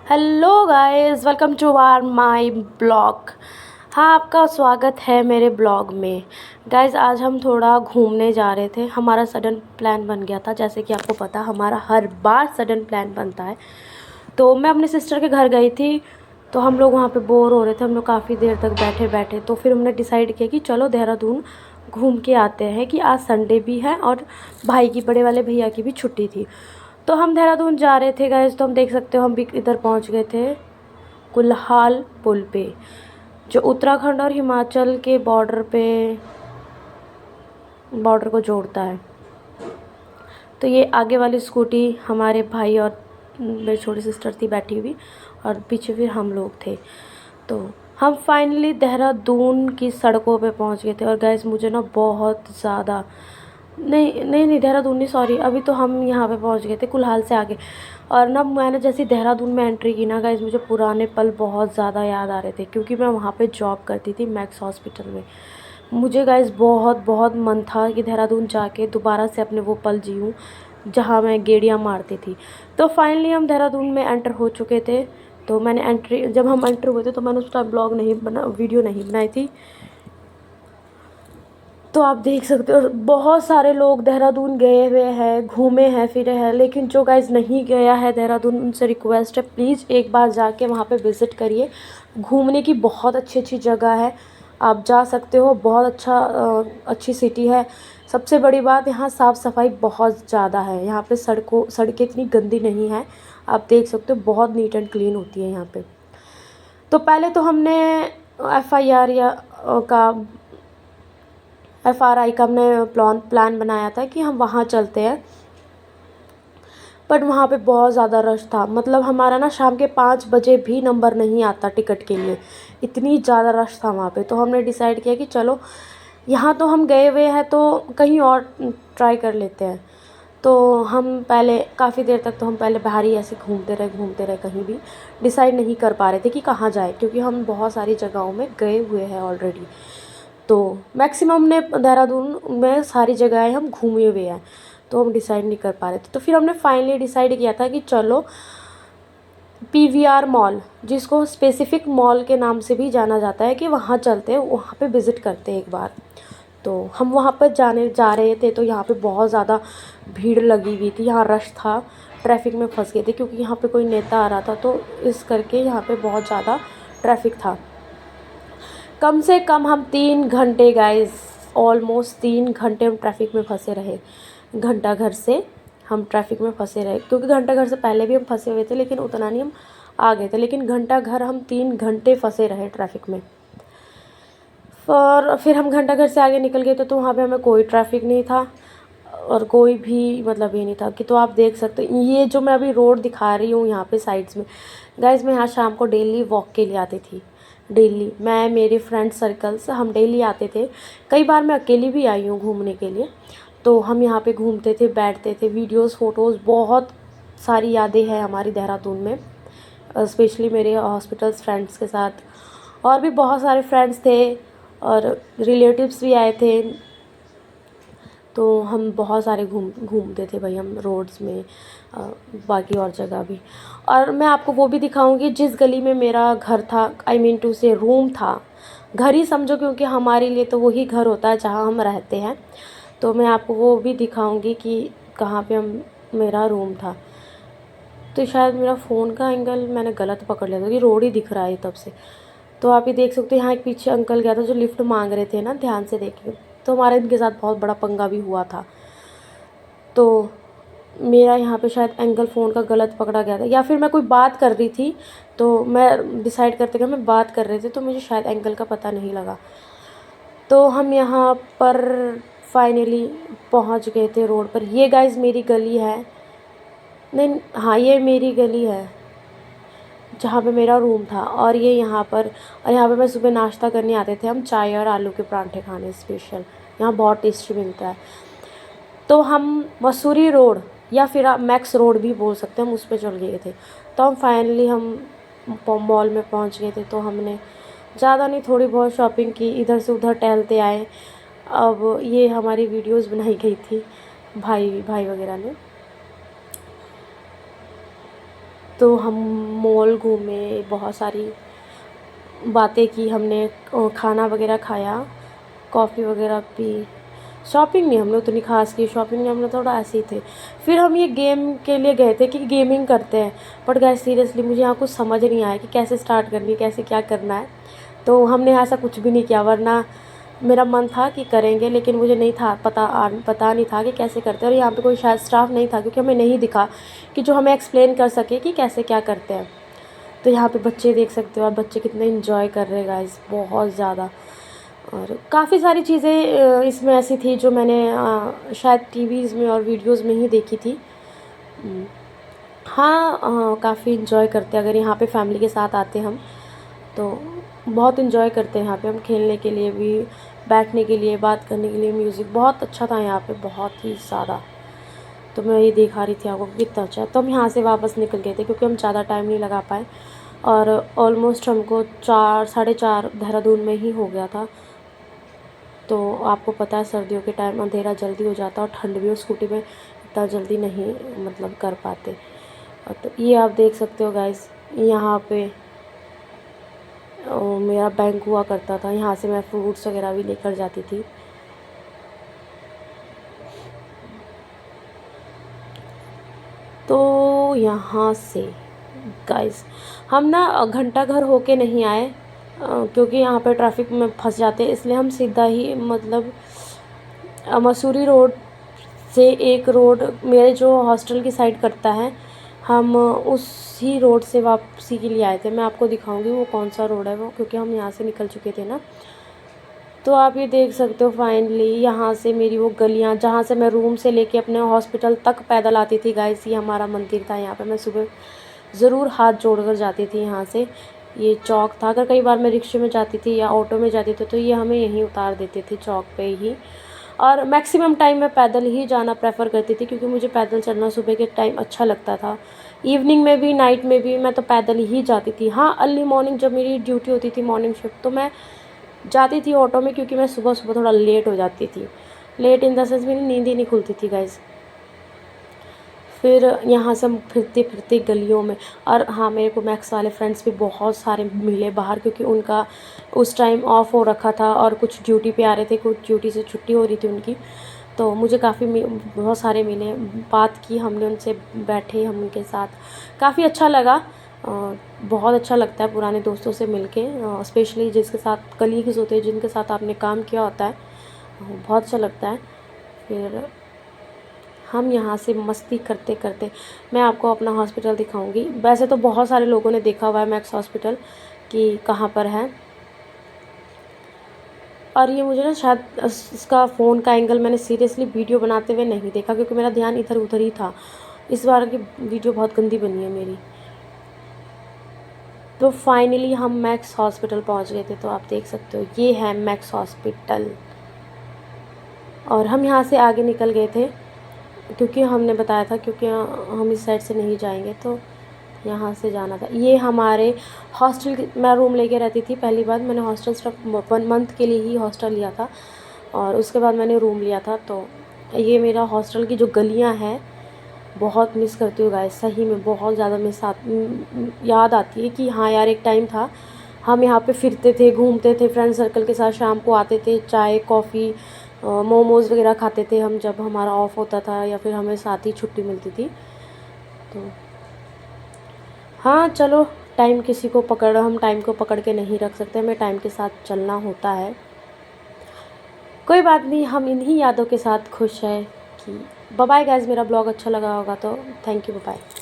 Hello guys, welcome to our my blog. हाँ, आपका स्वागत है मेरे ब्लॉग में। गाइस, आज हम थोड़ा घूमने जा रहे थे। हमारा सडन प्लान बन गया था। जैसे कि आपको पता, हमारा हर बार सडन प्लान बनता है। तो मैं अपने सिस्टर के घर गई थी। तो हम लोग वहाँ पे बोर हो रहे थे। हम लोग काफ़ी देर तक बैठे बैठे, तो फिर हमने डिसाइड किया कि चलो देहरादून घूम के आते हैं, कि आज संडे भी है और भाई की, बड़े वाले भैया की भी छुट्टी थी। तो हम देहरादून जा रहे थे गाइस। तो हम देख सकते हो, हम भी इधर पहुंच गए थे, कुल्हाल पुल पे, जो उत्तराखंड और हिमाचल के बॉर्डर को जोड़ता है। तो ये आगे वाली स्कूटी हमारे भाई और मेरी छोटी सिस्टर थी बैठी हुई, और पीछे फिर हम लोग थे। तो हम फाइनली देहरादून की सड़कों पे पहुंच गए थे। और गैस, मुझे ना बहुत ज़्यादा, नहीं नहीं नहीं, देहरादून नहीं, सॉरी, अभी तो हम यहाँ पे पहुँच गए थे कुल्हाल से आगे। और ना मैंने जैसे देहरादून में एंट्री की ना गाइस, मुझे पुराने पल बहुत ज़्यादा याद आ रहे थे, क्योंकि मैं वहाँ पे जॉब करती थी मैक्स हॉस्पिटल में। मुझे गाइस बहुत बहुत मन था कि देहरादून जाके दोबारा से अपने वो पल जीऊँ जहाँ मैं गेड़ियाँ मारती थी। तो फाइनली हम देहरादून में एंटर हो चुके थे। तो मैंने जब हम एंटर हुए थे, तो मैंने उस टाइम वीडियो नहीं बनाई थी। तो आप देख सकते हो, बहुत सारे लोग देहरादून गए हुए हैं, घूमे हैं, फिरे हैं। लेकिन जो गाइज नहीं गया है देहरादून, उनसे रिक्वेस्ट है, प्लीज़ एक बार जाके वहाँ पे विज़िट करिए। घूमने की बहुत अच्छी अच्छी जगह है, आप जा सकते हो। बहुत अच्छी सिटी है। सबसे बड़ी बात, यहाँ साफ़ सफाई बहुत ज़्यादा है। यहाँ पे सड़कें इतनी गंदी नहीं है। आप देख सकते हो, बहुत नीट एंड क्लीन होती है यहाँ पे। तो पहले तो हमने FIR का FRI का हमने प्लान बनाया था कि हम वहाँ चलते हैं। बट वहाँ पे बहुत ज़्यादा रश था। मतलब हमारा ना शाम के 5 बजे भी नंबर नहीं आता टिकट के लिए, इतनी ज़्यादा रश था वहाँ पे। तो हमने डिसाइड किया कि चलो, यहाँ तो हम गए हुए हैं, तो कहीं और ट्राई कर लेते हैं। तो हम पहले काफ़ी देर तक, तो हम पहले बाहर ही ऐसे घूमते रहे, कहीं भी डिसाइड नहीं कर पा रहे थे कि कहाँ जाए, क्योंकि हम बहुत सारी जगहों में गए हुए हैं ऑलरेडी। तो मैक्सिमम ने देहरादून में सारी जगहें हम घूमे हुए हैं। तो हम डिसाइड नहीं कर पा रहे थे। तो फिर हमने फाइनली डिसाइड किया था कि चलो PVR मॉल, जिसको स्पेसिफिक मॉल के नाम से भी जाना जाता है, कि वहाँ चलते हैं, वहाँ पे विज़िट करते हैं एक बार। तो हम वहाँ पर जा रहे थे। तो यहाँ पे बहुत ज़्यादा भीड़ लगी हुई थी, यहाँ रश था, ट्रैफिक में फंस गए थे, क्योंकि यहाँ पे कोई नेता आ रहा था। तो इस करके यहाँ पे बहुत ज़्यादा ट्रैफिक था। कम से कम हम 3 घंटे गाइस, ऑलमोस्ट 3 घंटे हम ट्रैफिक में फंसे रहे। घंटा घर से हम ट्रैफिक में फंसे रहे, क्योंकि घंटा घर से पहले भी हम फंसे हुए थे, लेकिन उतना नहीं, हम आ गए थे। लेकिन घंटा घर हम 3 घंटे फंसे रहे ट्रैफिक में। और फिर हम घंटा घर से आगे निकल गए थे, तो वहाँ पे हमें कोई ट्रैफिक नहीं था, और कोई भी मतलब ये नहीं था कि। तो आप देख सकते हो, ये जो मैं अभी रोड दिखा रही हूँ यहाँ पे साइड्स में, गाइज, मैं यहाँ शाम को डेली वॉक के लिए आती थी। डेली मैं, मेरे फ्रेंड सर्कल्स, हम डेली आते थे। कई बार मैं अकेली भी आई हूँ घूमने के लिए। तो हम यहाँ पे घूमते थे, बैठते थे, वीडियोस फोटोज़, बहुत सारी यादें हैं हमारी देहरादून में, स्पेशली मेरे हॉस्पिटल्स फ्रेंड्स के साथ। और भी बहुत सारे फ्रेंड्स थे, और रिलेटिव्स भी आए थे। तो हम बहुत सारे घूमते थे भाई, हम रोड्स में, बाकी और जगह भी। और मैं आपको वो भी दिखाऊंगी जिस गली में मेरा घर था, आई मीन टू से रूम था। घर ही समझो, क्योंकि हमारे लिए तो वही घर होता है जहाँ हम रहते हैं। तो मैं आपको वो भी दिखाऊंगी कि कहाँ पे हम मेरा रूम था। तो शायद मेरा फ़ोन का एंगल मैंने गलत पकड़ लिया था, कि रोड ही दिख रहा है तब से। तो आप ये देख सकते हो, यहाँ एक पीछे अंकल गया था जो लिफ्ट मांग रहे थे ना, ध्यान से देखिए। तो हमारे इनके साथ बहुत बड़ा पंगा भी हुआ था। तो मेरा यहाँ पे शायद एंगल फ़ोन का गलत पकड़ा गया था, या फिर मैं कोई बात कर रही थी। तो मैं डिसाइड करते कि मैं बात कर रहे थे, तो मुझे शायद एंगल का पता नहीं लगा। तो हम यहाँ पर फाइनली पहुँच गए थे रोड पर। ये गाइज मेरी गली है, नहीं, हाँ, ये मेरी गली है जहाँ पे मेरा रूम था। और ये यहाँ पर, और यहाँ पे मैं सुबह नाश्ता करने आते थे हम, चाय और आलू के परांठे खाने स्पेशल। यहाँ बहुत टेस्टी मिलता है। तो हम मसूरी रोड, या फिर आप मैक्स रोड भी बोल सकते हैं, हम उस पर चल गए थे। तो हम फाइनली मॉल में पहुँच गए थे। तो हमने ज़्यादा नहीं, थोड़ी बहुत शॉपिंग की, इधर से उधर टहलते आए। अब ये हमारी वीडियोस बनाई गई थी भाई भाई वगैरह ने। तो हम मॉल घूमे, बहुत सारी बातें की हमने, खाना वगैरह खाया, कॉफ़ी वगैरह पी। शॉपिंग नहीं हमने उतनी ख़ास की, शॉपिंग में हम लोग थोड़ा ऐसे ही थे। फिर हम ये गेम के लिए गए थे कि गेमिंग करते हैं, बट गाइस सीरियसली मुझे यहाँ कुछ समझ नहीं आया कि कैसे स्टार्ट करनी है, कैसे क्या करना है। तो हमने ऐसा कुछ भी नहीं किया, वरना मेरा मन था कि करेंगे, लेकिन मुझे नहीं था पता नहीं था कि कैसे करते हैं। और यहाँ पे कोई शायद स्टाफ नहीं था, क्योंकि हमें नहीं दिखा कि जो हमें एक्सप्लेन कर सके कि कैसे क्या करते हैं। तो यहाँ पे बच्चे देख सकते हो आप, बच्चे कितने इन्जॉय कर रहे हैं गाइस, बहुत ज़्यादा। और काफ़ी सारी चीज़ें इसमें ऐसी थी जो मैंने शायद टीवीज़ में और वीडियोज़ में ही देखी थी। हाँ, काफ़ी इन्जॉय करते हैं अगर यहाँ पे फैमिली के साथ आते हम, तो बहुत इन्जॉय करते हैं यहाँ पे हम, खेलने के लिए भी, बैठने के लिए, बात करने के लिए। म्यूज़िक बहुत अच्छा था यहाँ पे, बहुत ही ज़्यादा। तो मैं ये दिखा रही थी आपको कितना अच्छा। तो हम यहाँ से वापस निकल गए थे, क्योंकि हम ज़्यादा टाइम नहीं लगा पाए, और ऑलमोस्ट हमको 4 साढ़े 4 देहरादून में ही हो गया था। तो आपको पता है सर्दियों के टाइम अंधेरा जल्दी हो जाता है, और ठंड भी हो, स्कूटी में इतना जल्दी नहीं मतलब कर पाते। तो ये आप देख सकते हो गाइस, यहाँ पे मेरा बैंक हुआ करता था, यहाँ से मैं फ्रूट्स वगैरह भी लेकर जाती थी। तो यहाँ से गाइस हम ना घंटा घर होके नहीं आए, क्योंकि यहाँ पे ट्रैफिक में फंस जाते हैं, इसलिए हम सीधा ही मतलब मसूरी रोड से एक रोड मेरे जो हॉस्टल की साइड करता है, हम उसी रोड से वापसी के लिए आए थे। मैं आपको दिखाऊंगी वो कौन सा रोड है वो, क्योंकि हम यहाँ से निकल चुके थे ना। तो आप ये देख सकते हो फाइनली यहाँ से मेरी वो गलियाँ, जहाँ से मैं रूम से लेके अपने हॉस्पिटल तक पैदल आती थी गाइस। ये हमारा मंदिर था, यहाँ पे मैं सुबह ज़रूर हाथ जोड़कर जाती थी यहाँ से। ये चौक था, अगर कई बार मैं रिक्शे में जाती थी या ऑटो में जाती थी तो ये हमें यहीं उतार देते थे चौक पे ही। और मैक्सिमम टाइम मैं पैदल ही जाना प्रेफर करती थी, क्योंकि मुझे पैदल चलना सुबह के टाइम अच्छा लगता था। इवनिंग में भी, नाइट में भी मैं तो पैदल ही जाती थी। हाँ, अर्ली मॉर्निंग जब मेरी ड्यूटी होती थी मॉर्निंग शिफ्ट, तो मैं जाती थी ऑटो में, क्योंकि मैं सुबह सुबह थोड़ा लेट हो जाती थी। लेट इन द सेंस मेरी नींद ही नहीं खुलती थी गाइस। फिर यहाँ से हम फिरते फिरते गलियों में, और हाँ, मेरे को मैक्स वाले फ्रेंड्स भी बहुत सारे मिले बाहर, क्योंकि उनका उस टाइम ऑफ हो रखा था, और कुछ ड्यूटी पे आ रहे थे, कुछ ड्यूटी से छुट्टी हो रही थी उनकी। तो मुझे बहुत सारे मिले, बात की हमने उनसे, बैठे हम उनके साथ, काफ़ी अच्छा लगा। बहुत अच्छा लगता है पुराने दोस्तों से मिलके, स्पेशली जिसके साथ कलीग्स होते हैं, जिनके साथ आपने काम किया होता है, बहुत अच्छा लगता है। फिर हम यहाँ से मस्ती करते करते, मैं आपको अपना हॉस्पिटल दिखाऊंगी। वैसे तो बहुत सारे लोगों ने देखा हुआ है मैक्स हॉस्पिटल कि कहाँ पर है, और ये मुझे ना शायद इसका फ़ोन का एंगल मैंने सीरियसली वीडियो बनाते हुए नहीं देखा, क्योंकि मेरा ध्यान इधर उधर ही था। इस बार की वीडियो बहुत गंदी बनी है मेरी। तो फाइनली हम मैक्स हॉस्पिटल पहुंच गए थे। तो आप देख सकते हो ये है मैक्स हॉस्पिटल, और हम यहाँ से आगे निकल गए थे, क्योंकि हमने बताया था, क्योंकि हम इस साइड से नहीं जाएंगे, तो यहाँ से जाना था। ये हमारे हॉस्टल, मैं रूम लेके रहती थी पहली बार, मैंने हॉस्टल सिर्फ 1 मंथ के लिए ही हॉस्टल लिया था, और उसके बाद मैंने रूम लिया था। तो ये मेरा हॉस्टल की जो गलियाँ हैं, बहुत मिस करती हूँ गाइस, सही में बहुत ज़्यादा याद आती है कि हाँ यार, एक टाइम था हम यहाँ पे फिरते थे, घूमते थे फ्रेंड सर्कल के साथ, शाम को आते थे, चाय कॉफ़ी मोमोज़ वगैरह खाते थे हम, जब हमारा ऑफ होता था या फिर हमें साथ ही छुट्टी मिलती थी। तो हाँ चलो, हम टाइम को पकड़ के नहीं रख सकते, हमें टाइम के साथ चलना होता है। कोई बात नहीं, हम इन्हीं यादों के साथ खुश हैं। कि बाय बाय गाइस, मेरा ब्लॉग अच्छा लगा होगा तो थैंक यू, बाय बाय।